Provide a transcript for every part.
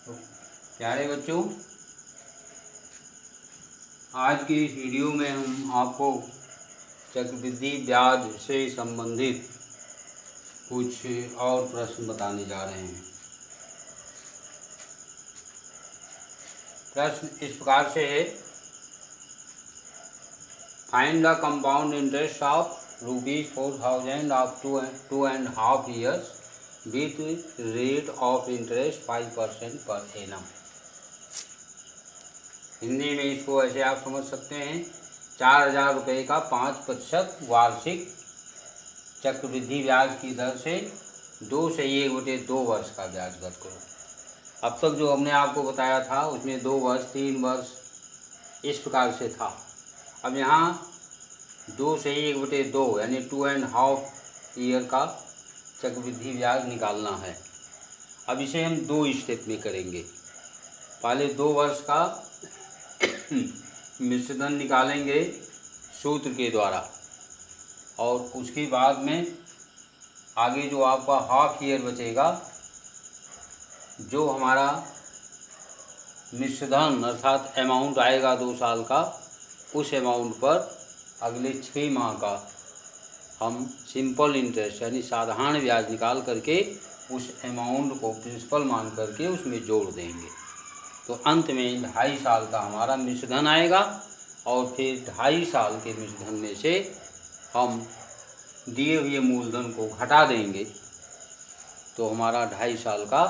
तो प्यारे बच्चों, आज की इस वीडियो में हम आपको चक्रवृद्धि ब्याज से संबंधित कुछ और प्रश्न बताने जा रहे हैं। प्रश्न इस प्रकार से है, find the compound interest of ₹4,000 of 2.5 years with rate of interest 5% per annum. Hindi में इसको ऐसे आप समझ सकते हैं, 4,000 रुपये का 5% वार्षिक चक्रवृद्धि ब्याज की दर से 2/1/2 वर्ष का ब्याज दर करो। अब तक जो हमने आपको बताया था उसमें 2 वर्ष 3 वर्ष इस प्रकार से था। अब यहाँ 2/1/2 यानी 2.5 ईयर का चक्रवृद्धि ब्याज निकालना है। अब इसे हम 2 स्टेप में करेंगे। पहले 2 वर्ष का मिश्रधन निकालेंगे सूत्र के द्वारा, और उसके बाद में आगे जो आपका हाफ ईयर बचेगा, जो हमारा मिश्रधन अर्थात अमाउंट आएगा 2 साल का, उस अमाउंट पर अगले 6 माह का हम सिंपल इंटरेस्ट यानी साधारण ब्याज निकाल करके उस अमाउंट को प्रिंसिपल मान करके उसमें जोड़ देंगे। तो अंत में 2.5 साल का हमारा मिश्रधन आएगा, और फिर 2.5 साल के मिश्रधन में से हम दिए हुए मूलधन को घटा देंगे, तो हमारा 2.5 साल का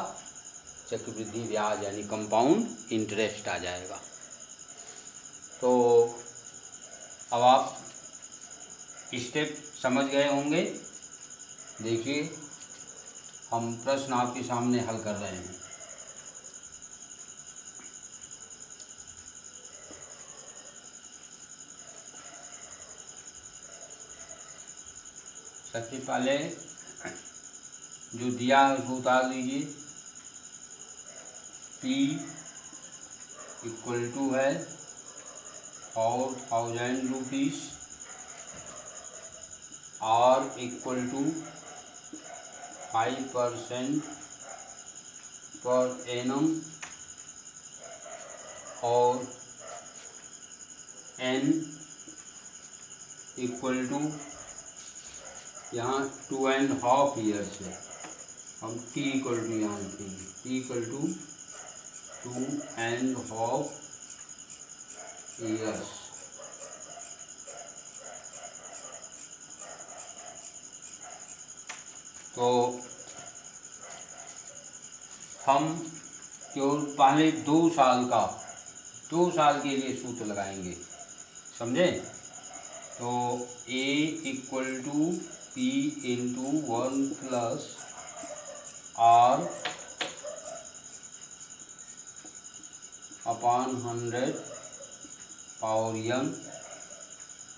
चक्रवृद्धि ब्याज यानी कंपाउंड इंटरेस्ट आ जाएगा। तो अब आप स्टेप समझ गए होंगे। देखिए, हम प्रश्न आपके सामने हल कर रहे हैं। सबसे पहले जो दिया है उसको उतार दीजिए। P इक्वल टू है 4,000 rupees, R equal to 5% per annum, और N इक्वल टू यहाँ 2.5 ईयर्स है। हम T इक्वल टू यहाँ लिखेंगे, T इक्वल टू 2.5 ईयर्स। तो हम केवल पहले 2 साल के लिए सूत्र लगाएंगे, समझे? तो A equal to P into 1 plus R upon 100 power n।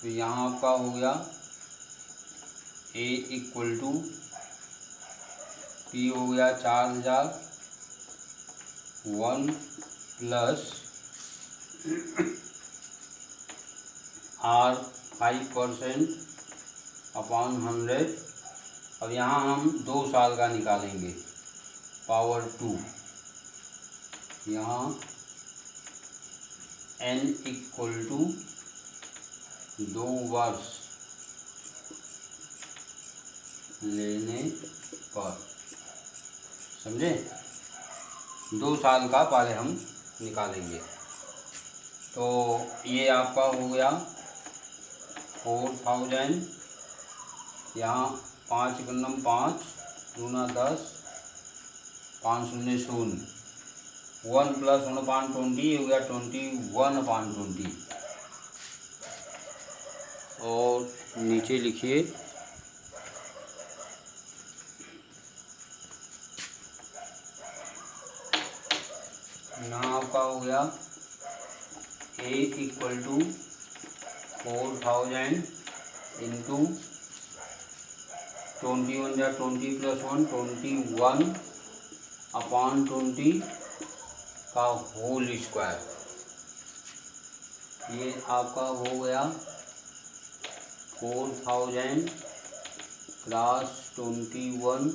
तो यहाँ आपका हो गया A इक्वल टू P हो गया 4,000, 1 प्लस R 5% अपॉन 100। अब यहाँ हम 2 साल का निकालेंगे, पावर 2। यहाँ N इक्वल टू 2 वर्ष लेने पर, समझे? 2 साल का पहले हम निकालेंगे। तो ये आपका हो गया 4,000, यहाँ 5 गुणम 5 दूना 10, 5 शून्य 0, 1 प्लस 1/20 हो गया 21/20। और नीचे लिखिए यहाँ आपका हो गया A इक्वल टू 4,000 इंटू 21 या 20 प्लस 1 21/20 का होल स्क्वायर। ये आपका हो गया 4,000 क्रॉस 21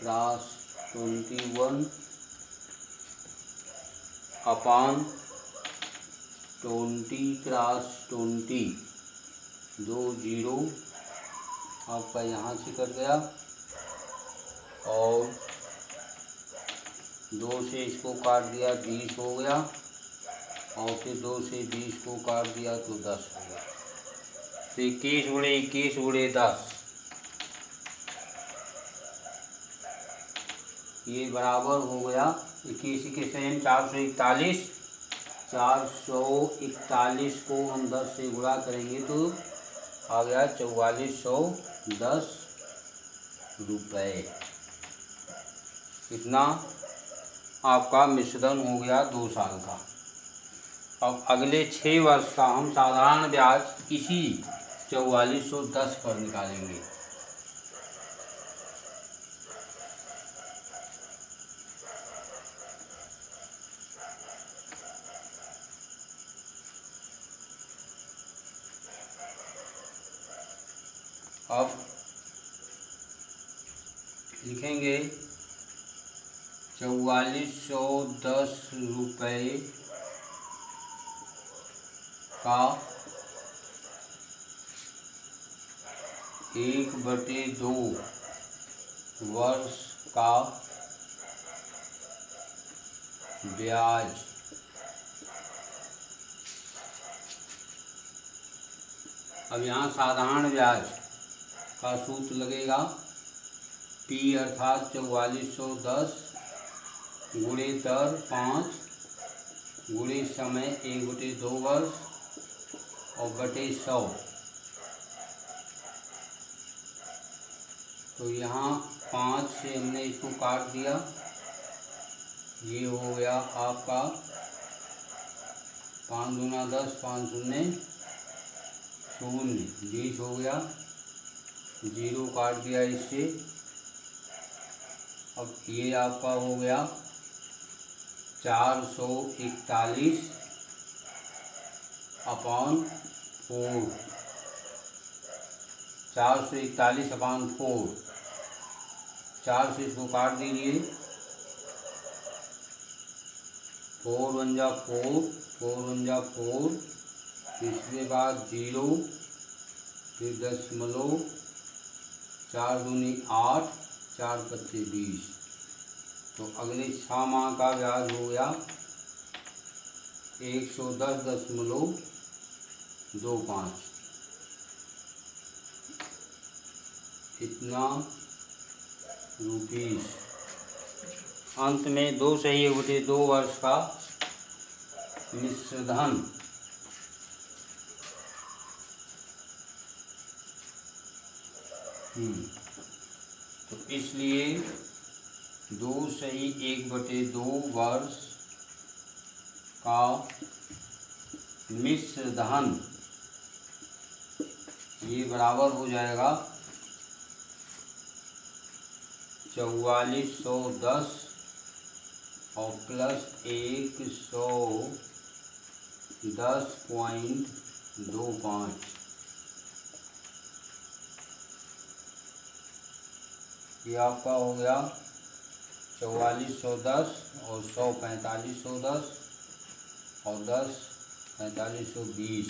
क्रॉस 21 अपॉन 20 क्रॉस 20, 2 0 आपका यहाँ से कट गया और 2 से इसको काट दिया 20 हो गया और फिर 2 से 20 को काट दिया तो 10 हो गया। तो 21 गुणे 21 गुणे 10 ये बराबर हो गया 21 के सेम 441। 441 को हम 10 से गुणा करेंगे तो आ गया 4410 रुपये। इतना आपका मिश्रण हो गया 2 साल का। अब अगले 6 वर्ष का हम साधारण ब्याज इसी 4410 पर निकालेंगे। अब लिखेंगे 4410 रुपये का 1/2 वर्ष का ब्याज अब यहाँ साधारण ब्याज का सूत्र लगेगा P अर्थात 4410 गुणे दर 5 गुणे समय 1/2 वर्ष और बटे 100। तो यहाँ 5 से हमने इसको काट दिया, ये हो गया आपका 5 दूना 10 5 शून्य 0 20 हो गया, 0 काट दिया इससे। अब ये आपका हो गया 441 अपॉन 4, 441 अपॉन 4, 4 से इसको काट दीजिए, 4 1 जा 4, 4 1 जा 4, इसके बाद 0 फिर दशमलव, 4 दूनी 8 4 पत्ते 20। तो अगले 6 माह का ब्याज हो गया 110.25, इतना रुपीस। अंत में 2 सही बटे 2 वर्ष का मिश्रधन तो इसलिए 2 सही 1/2 वर्ष का मिश्रधन ये बराबर हो जाएगा 4410 और प्लस 110.25। ये आपका हो गया 4410 और 100 4510 और 10 4520,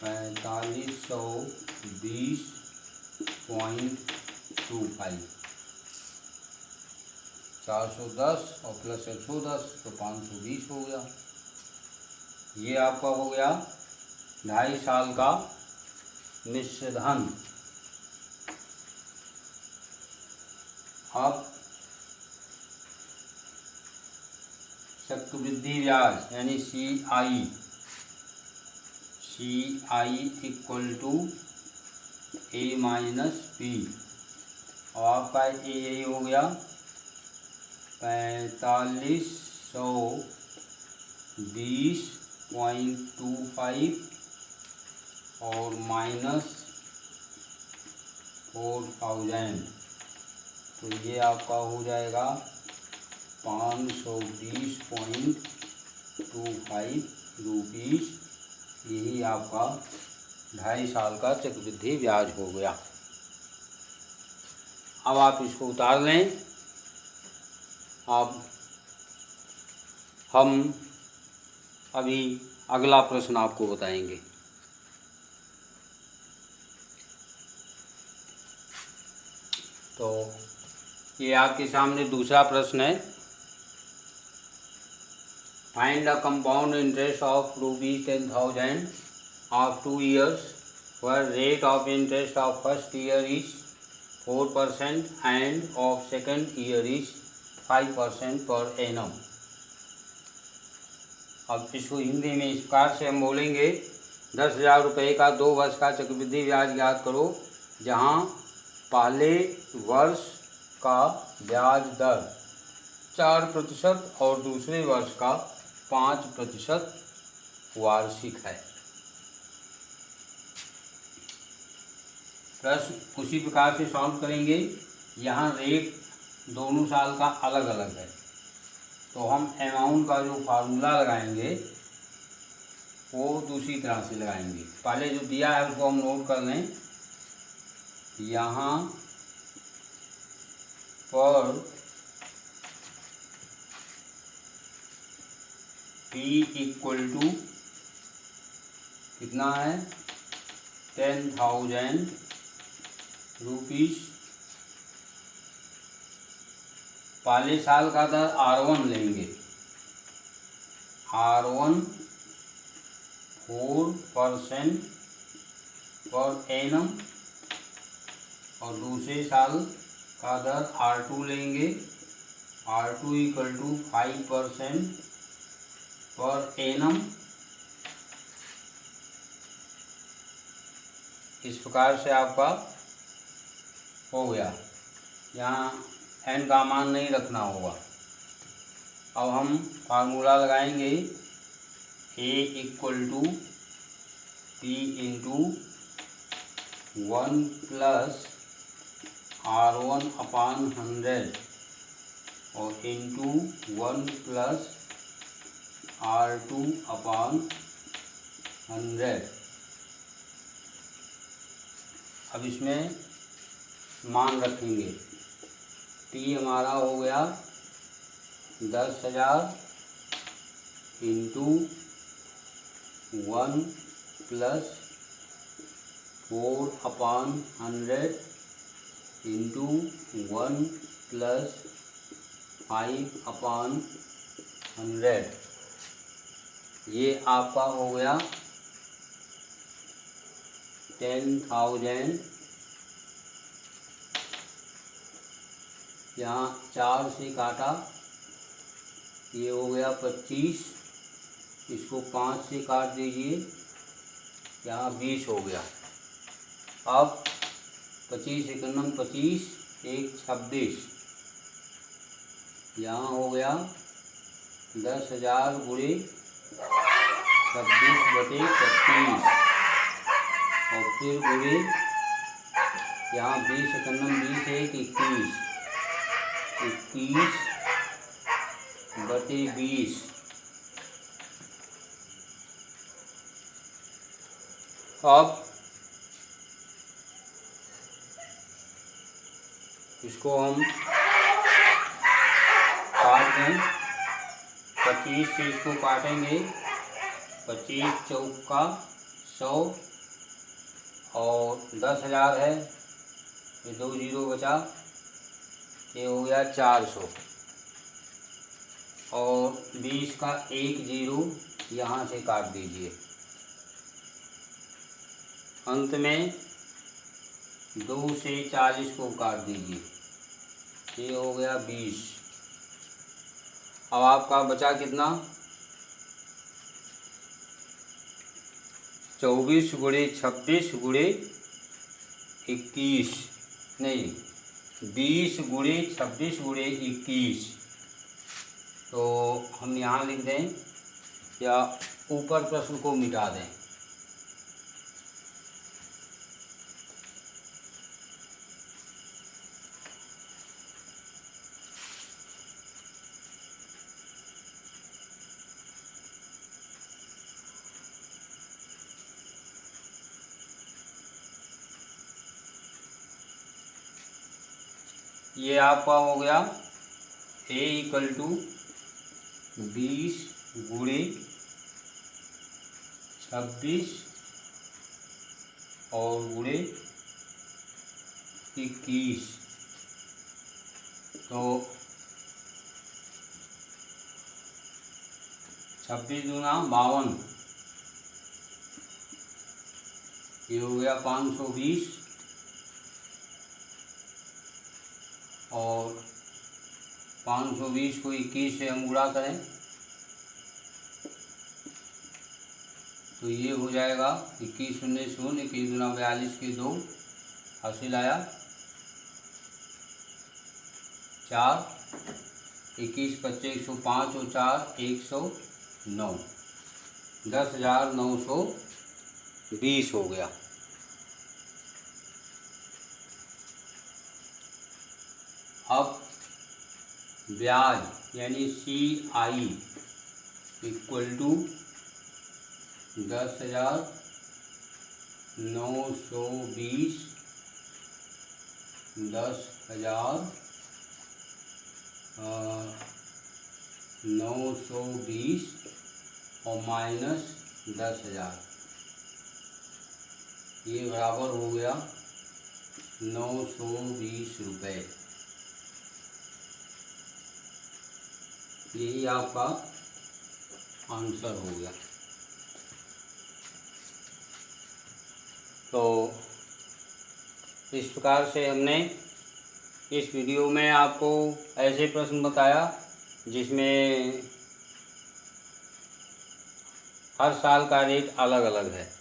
4520.25, 410 और प्लस 110 तो 520 हो गया। ये आपका हो गया 2.5 साल का मिश्रधन। अब चक्रवृद्धि ब्याज यानी CI equal to A minus P और आपका यही हो गया 4520.25 और माइनस 4000। तो ये आपका हो जाएगा 520.25 रुपीस। यही आपका 2.5 साल का चक्रवृद्धि ब्याज हो गया। अब आप इसको उतार लें। हम अभी अगला प्रश्न आपको बताएंगे। तो ये आपके सामने दूसरा प्रश्न है। Find the compound interest of ₹10,000 of 2 years where rate of interest of first year is 4% and of second year is 5% per annum। अब इसको हिंदी में इस प्रकार से हम बोलेंगे, 10,000 रुपये का 2 वर्ष का चक्रवृद्धि ब्याज ज्ञात करो, जहाँ पहले वर्ष का ब्याज दर 4% और दूसरे वर्ष का 5% वार्षिक है। प्रश्न उसी प्रकार से सॉल्व करेंगे। यहाँ रेट दोनों साल का अलग अलग है, तो हम अमाउंट का जो फार्मूला लगाएंगे वो दूसरी तरह से लगाएंगे। पहले जो दिया है उसको हम नोट कर लें। यहाँ पर P इक्वल टू कितना है, 10,000 रुपीज़। पहले साल का दर R1 लेंगे, R1 4% पर एनम, और दूसरे साल का दर R2 लेंगे, R2 equal to 5% per annum. इस प्रकार से आपका हो गया। यहाँ एन का मान नहीं रखना होगा। अब हम फार्मूला लगाएंगे, A equal to P into 1 plus R1 upon 100 और इंटू 1 प्लस R2 अपान 100। अब इसमें मान रखेंगे। पी हमारा हो गया 10,000 इंटू 1 प्लस 4 अपान 100 इंटू 1 प्लस 5 अपान 100। ये आपका हो गया 10,000। यहाँ 4 से काटा, ये हो गया 25, इसको 5 से काट दीजिए, यहाँ 20 हो गया। अब 25 एकम 25, 1 26, यहाँ हो गया 10,000 गुणे 26/25 और फिर गुणे यहाँ 20 एकम 20, 1 21, 21/20। अब इसको हम काट दें, 25 से इसको काटेंगे, 25 चौका 100 और 10,000 है, ये 2 जीरो बचा, ये हो गया 400 और 20 का 1 जीरो यहाँ से काट दीजिए। अंत में 2 से 40 को काट दीजिए, ये हो गया 20। अब आपका बचा कितना, 24 गुणे 26 गुणे 21, नहीं 20 गुणे 26 गुणे 21। तो हम यहाँ लिख दें या ऊपर प्रश्न को मिटा दें। ये आपका हो गया A इक्वल टू 20 गुणे 26 और गुणे 21, तो 26 दूना 52, ये हो गया 520 और 520 को 21 से हम गुणा करें तो ये हो जाएगा 21 शून्य शून्य, 21 दूना 42 के 2 हासिल आया 4, 21 25 105 और 4 109, 10,920 हो गया। अब ब्याज यानी CI इक्वल टू 10,920 10,920 और माइनस 10,000, ये बराबर हो गया 920 रुपये। यही आपका आंसर हो गया। तो इस प्रकार से हमने इस वीडियो में आपको ऐसे प्रश्न बताया जिसमें हर साल का रेट अलग अलग है।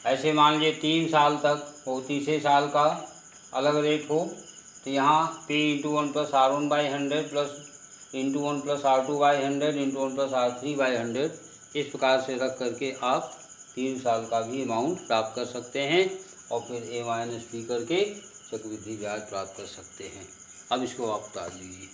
ऐसे मान लीजिए 3 साल तक और तीसरे साल का अलग रेट हो तो यहाँ P into 1 plus R1/100 plus into 1 plus R2/100 into 1 plus R3/100 इस प्रकार से रख करके आप 3 साल का भी अमाउंट प्राप्त कर सकते हैं और फिर A माइनस P करके चक्रवृद्धि ब्याज प्राप्त कर सकते हैं। अब इसको आप उतार लीजिए।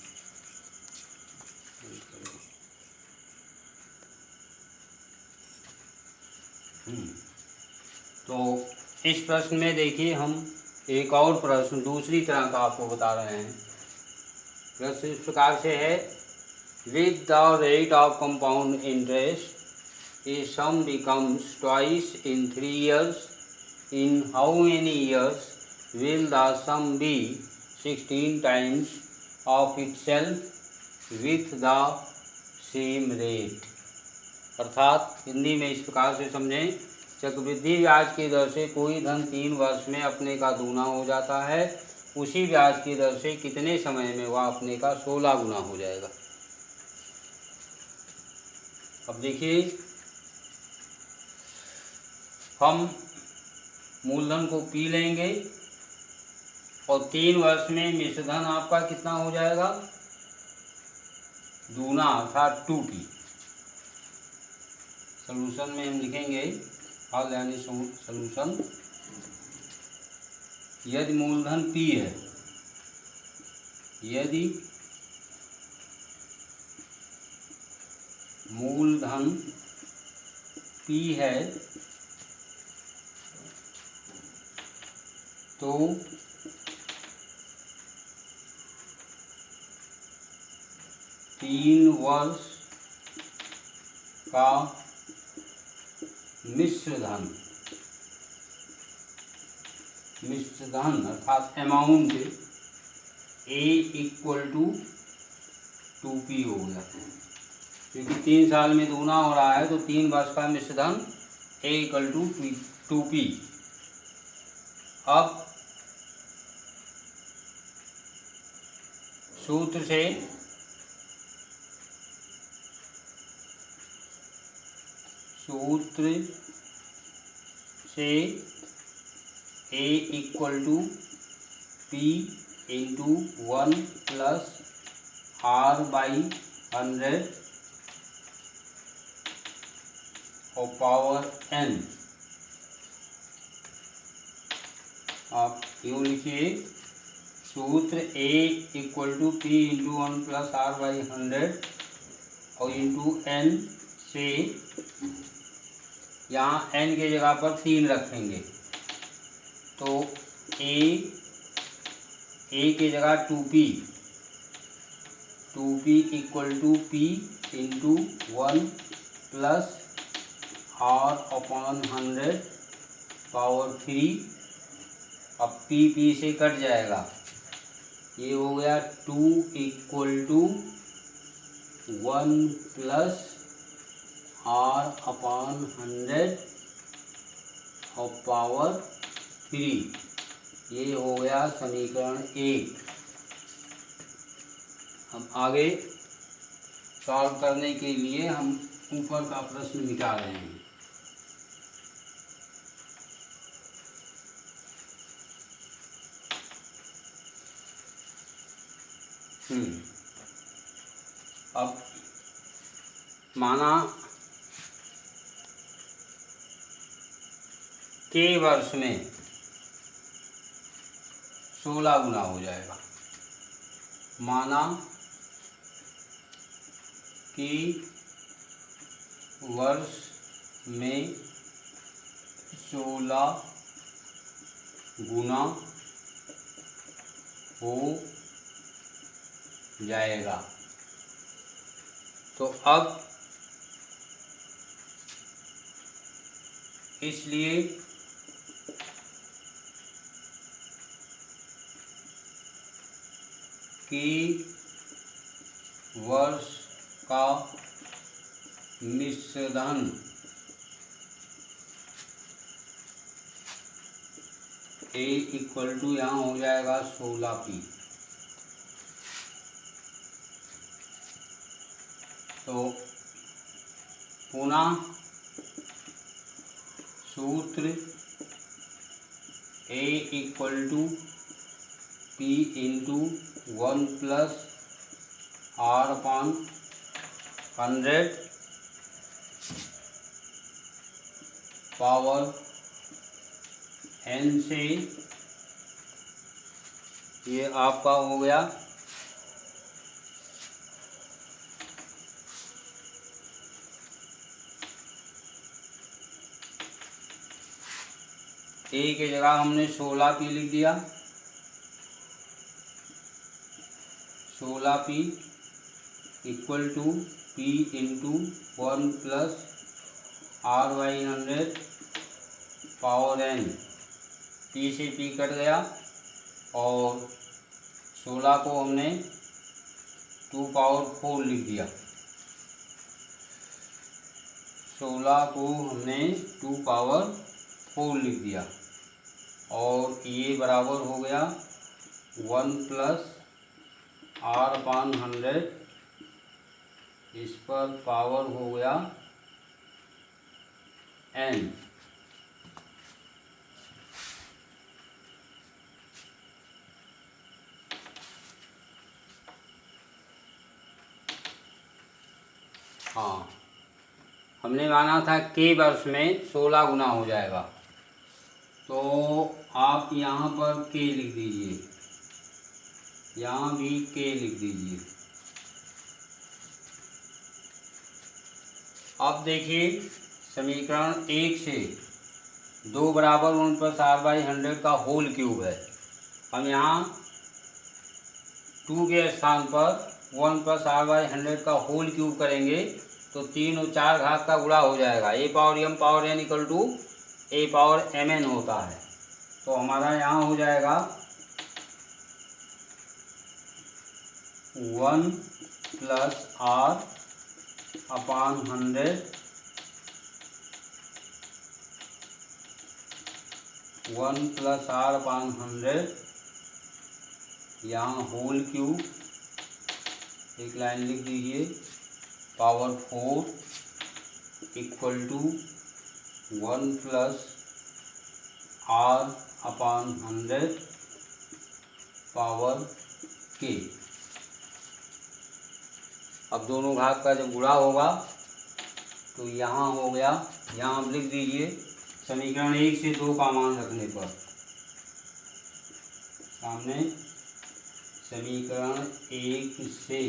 तो इस प्रश्न में देखिए हम एक और प्रश्न दूसरी तरह का आपको बता रहे हैं। प्रश्न इस प्रकार से है, with the rate of compound interest a sum becomes twice in 3 years, in how many years will the sum be 16 times of itself with the same rate. अर्थात हिंदी में इस प्रकार से समझें, चक्रवृद्धि ब्याज की दर से कोई धन 3 वर्ष में अपने का दूना हो जाता है, उसी ब्याज की दर से कितने समय में वह अपने का 16 गुना हो जाएगा। अब देखिए, हम मूलधन को P लेंगे और 3 वर्ष में मिश्रधन आपका कितना हो जाएगा, दूना अर्थात 2P। सॉल्यूशन में हम लिखेंगे हल यानी सॉल्यूशन, यदि मूलधन P है, यदि मूलधन P है तो तीन वर्ष का मिश्रधन अर्थात amount A equal to 2P हो गया, क्योंकि 3 साल में दूना हो रहा है तो 3 वर्ष का मिश्रधन A इक्वल टू 2P। अब सूत्र से A equal to P into 1 plus R/100 और पावर n, आप यूँ लिखिए, सूत्र A equal to P into 1 plus R/100 और इंटू n से यहाँ n की जगह पर 3 रखेंगे तो A की जगह 2P 2p equal to P into 1 plus r upon 100 power 3। अब p से कट जाएगा, ये हो गया 2 equal to 1 plus r upon 100 और पावर 3। ये हो गया समीकरण 1। अब आगे सॉल्व करने के लिए हम ऊपर का प्रश्न मिटा रहे हैं। अब माना के वर्ष में 16 गुना हो जाएगा। माना कि वर्ष में 16 गुना हो जाएगा। तो अब इसलिए कि वर्ष का मिश्रधन ए इक्वल टू यहाँ हो जाएगा 16p। तो पुनः सूत्र A equal to P into 1 plus r upon 100 power n से ये आपका हो गया ए की जगह हमने 16p लिख दिया। 16p equal to p into 1 plus r/100 power n। p से p कट गया और 16 को हमने 2 पावर 4 लिख दिया। 16 को हमने 2 पावर 4 लिख दिया और ये बराबर हो गया 1 प्लस r अपॉन 100। इस पर पावर हो गया n। हाँ, हमने माना था के वर्ष में 16 गुना हो जाएगा, तो आप यहाँ पर के लिख दीजिए, यहाँ भी के लिख दीजिए। अब देखिए समीकरण 1 से 2 बराबर 1 प्लस r/100 का होल क्यूब है। हम यहाँ 2 के स्थान पर 1 प्लस r/100 का होल क्यूब करेंगे तो 3 और 4 घात का गुणा हो जाएगा। a power m power n equal to a power mn होता है। तो हमारा यहाँ हो जाएगा 1 plus r upon 100 1 plus r upon 100 यहाँ होल क्यूब एक लाइन लिख दीजिए power 4 equal to 1 plus r upon 100 power k। अब दोनों घात का जब गुणा होगा तो यहाँ हो गया, यहाँ आप लिख दीजिए समीकरण 1 से 2 का मान रखने पर सामने समीकरण 1 से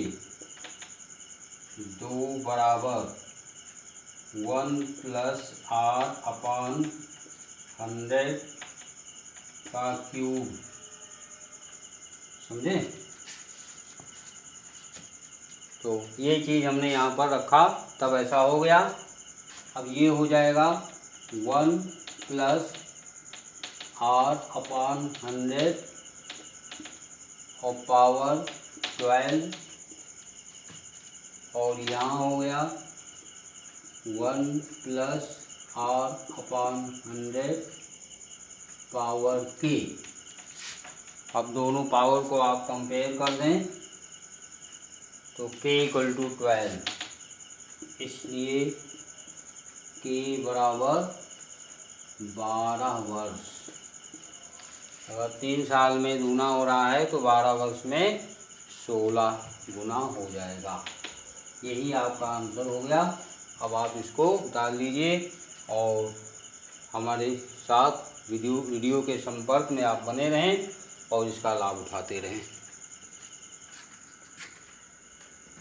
2 बराबर 1 प्लस r अपॉन 100 का क्यूब, समझे। तो ये चीज़ हमने यहाँ पर रखा तब ऐसा हो गया। अब ये हो जाएगा 1 + R/100 और पावर 12 और यहाँ हो गया 1 + R/100 पावर k। अब दोनों पावर को आप कंपेयर कर दें तो k = 12, इसलिए k बराबर 12 वर्ष। अगर 3 साल में दूना हो रहा है तो 12 वर्ष में 16 गुना हो जाएगा। यही आपका आंसर हो गया। अब आप इसको डाल दीजिए और हमारे साथ वीडियो के संपर्क में आप बने रहें और इसका लाभ उठाते रहें।